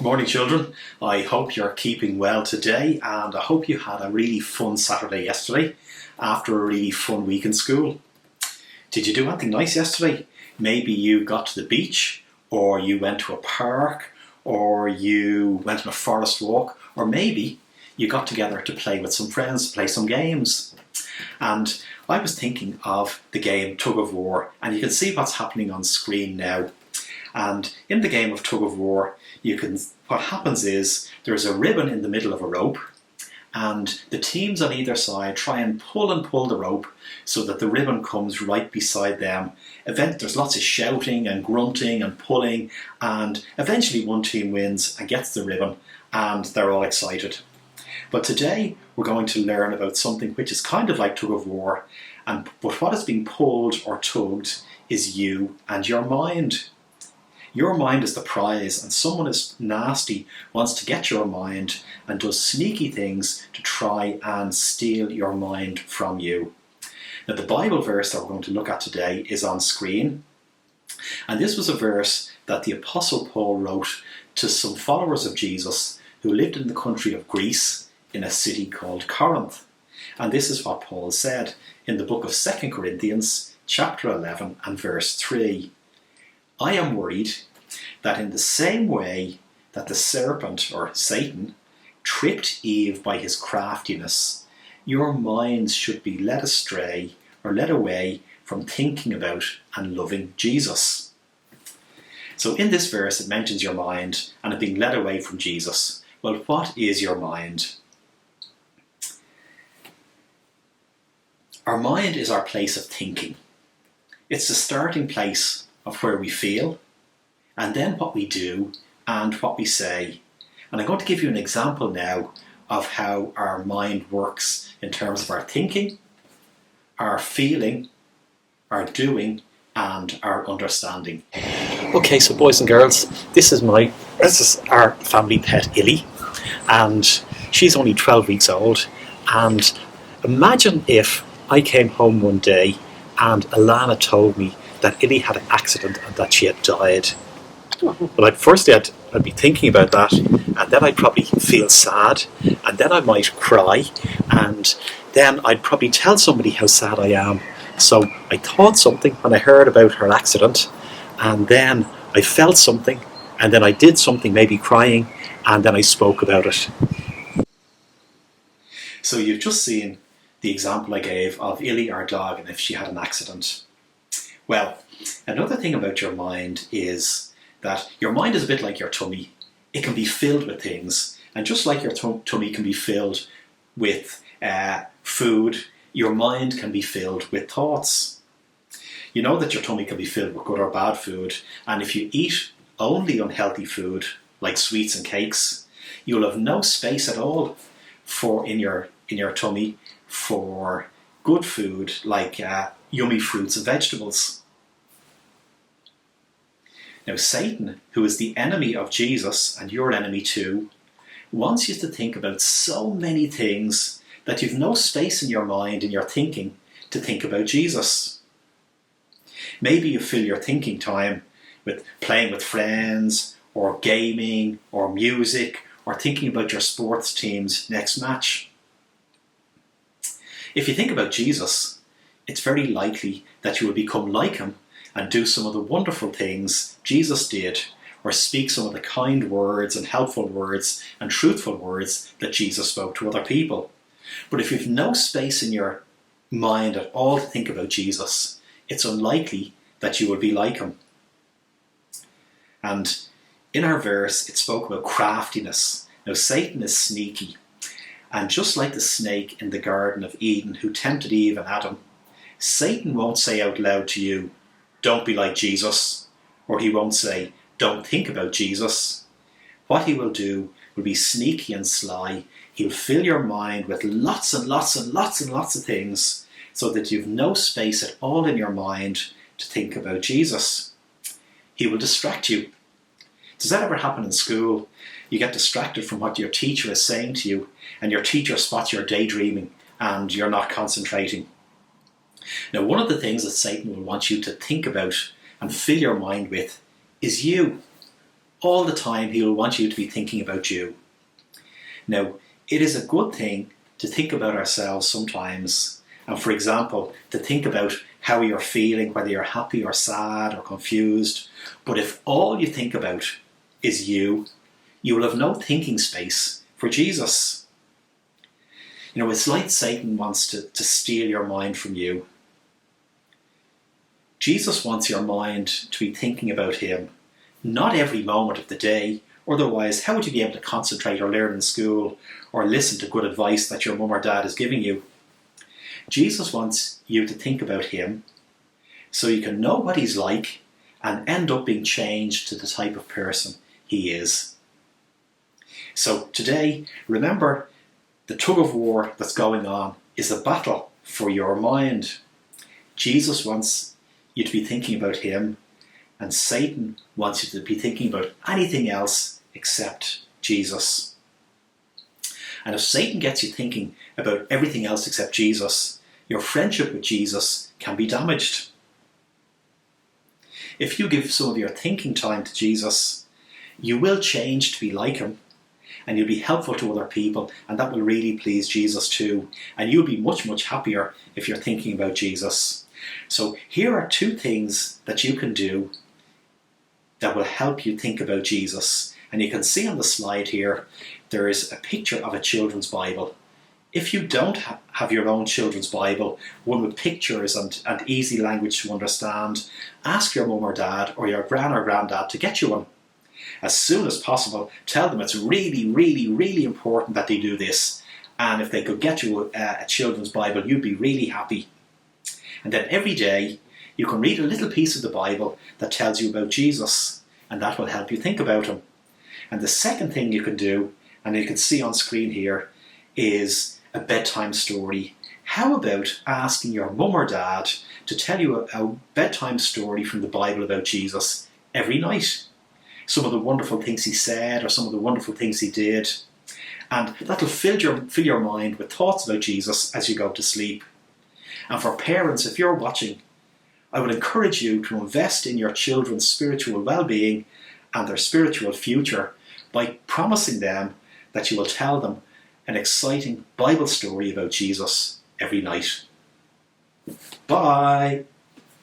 Morning children, I hope you're keeping well today and I hope you had a really fun Saturday yesterday after a really fun week in school. Did you do anything nice yesterday? Maybe you got to the beach, or you went to a park, or you went on a forest walk, or maybe you got together to play with some friends, play some games. And I was thinking of the game Tug of War, and you can see what's happening on screen now. And in the game of Tug of War, what happens is there's a ribbon in the middle of a rope, and the teams on either side try and pull the rope so that the ribbon comes right beside them. There's lots of shouting and grunting and pulling, and eventually one team wins and gets the ribbon, and they're all excited. But today we're going to learn about something which is kind of like Tug of War, but what is being pulled or tugged is you and your mind. Your mind is the prize, and someone is nasty, wants to get your mind and does sneaky things to try and steal your mind from you. Now, the Bible verse that we're going to look at today is on screen, and this was a verse that the Apostle Paul wrote to some followers of Jesus who lived in the country of Greece in a city called Corinth. And this is what Paul said in the book of 2 Corinthians chapter 11 and verse 3. I am worried that in the same way that the serpent, or Satan, tricked Eve by his craftiness, your minds should be led astray or led away from thinking about and loving Jesus. So in this verse it mentions your mind and it being led away from Jesus. Well, what is your mind? Our mind is our place of thinking. It's the starting place of where we feel, and then what we do and what we say. And I'm going to give you an example now of how our mind works in terms of our thinking, our feeling, our doing, and our understanding. Okay, so boys and girls, this is our family pet Illy, and she's only 12 weeks old. And imagine if I came home one day and Alana told me that Illy had an accident and that she had died. Well, firstly I'd be thinking about that, and then I'd probably feel sad, and then I might cry, and then I'd probably tell somebody how sad I am. So I thought something when I heard about her accident, and then I felt something, and then I did something, maybe crying, and then I spoke about it. So you've just seen the example I gave of Illy, our dog, and if she had an accident. Well, another thing about your mind is that your mind is a bit like your tummy. It can be filled with things, and just like your tummy can be filled with food, your mind can be filled with thoughts. You know that your tummy can be filled with good or bad food, and if you eat only unhealthy food, like sweets and cakes, you'll have no space at all in your tummy for good food like yummy fruits and vegetables. Now, Satan, who is the enemy of Jesus and your enemy too, wants you to think about so many things that you've no space in your mind, in your thinking, to think about Jesus. Maybe you fill your thinking time with playing with friends, or gaming, or music, or thinking about your sports team's next match. If you think about Jesus, it's very likely that you will become like him and do some of the wonderful things Jesus did, or speak some of the kind words and helpful words and truthful words that Jesus spoke to other people. But if you've no space in your mind at all to think about Jesus, it's unlikely that you will be like him. And in our verse, it spoke about craftiness. Now, Satan is sneaky. And just like the snake in the Garden of Eden who tempted Eve and Adam, Satan won't say out loud to you, "Don't be like Jesus," or he won't say, "Don't think about Jesus." What he will do will be sneaky and sly. He'll fill your mind with lots and lots and lots and lots of things so that you've no space at all in your mind to think about Jesus. He will distract you. Does that ever happen in school? You get distracted from what your teacher is saying to you, and your teacher spots your daydreaming and you're not concentrating. Now, one of the things that Satan will want you to think about and fill your mind with is you. All the time he will want you to be thinking about you. Now, it is a good thing to think about ourselves sometimes, and for example, to think about how you're feeling, whether you're happy or sad or confused. But if all you think about is you will have no thinking space for Jesus. It's like Satan wants to steal your mind from you. Jesus wants your mind to be thinking about him, not every moment of the day. Otherwise, how would you be able to concentrate or learn in school or listen to good advice that your mum or dad is giving you? Jesus wants you to think about him so you can know what he's like and end up being changed to the type of person he is. So today, remember, the tug of war that's going on is a battle for your mind. Jesus wants you to be thinking about him, and Satan wants you to be thinking about anything else except Jesus. And if Satan gets you thinking about everything else except Jesus, your friendship with Jesus can be damaged. If you give some of your thinking time to Jesus, you will change to be like him, and you'll be helpful to other people, and that will really please Jesus too. And you'll be much, much happier if you're thinking about Jesus. So here are 2 things that you can do that will help you think about Jesus. And you can see on the slide here, there is a picture of a children's Bible. If you don't have your own children's Bible, one with pictures and easy language to understand, ask your mum or dad or your gran or granddad to get you one. As soon as possible, tell them it's really, really, really important that they do this. And if they could get you a children's Bible, you'd be really happy. And then every day, you can read a little piece of the Bible that tells you about Jesus, and that will help you think about him. And the second thing you can do, and you can see on screen here, is a bedtime story. How about asking your mum or dad to tell you a bedtime story from the Bible about Jesus every night? Some of the wonderful things he said or some of the wonderful things he did. And that'll fill your mind with thoughts about Jesus as you go to sleep. And for parents, if you're watching, I would encourage you to invest in your children's spiritual well-being and their spiritual future by promising them that you will tell them an exciting Bible story about Jesus every night. Bye!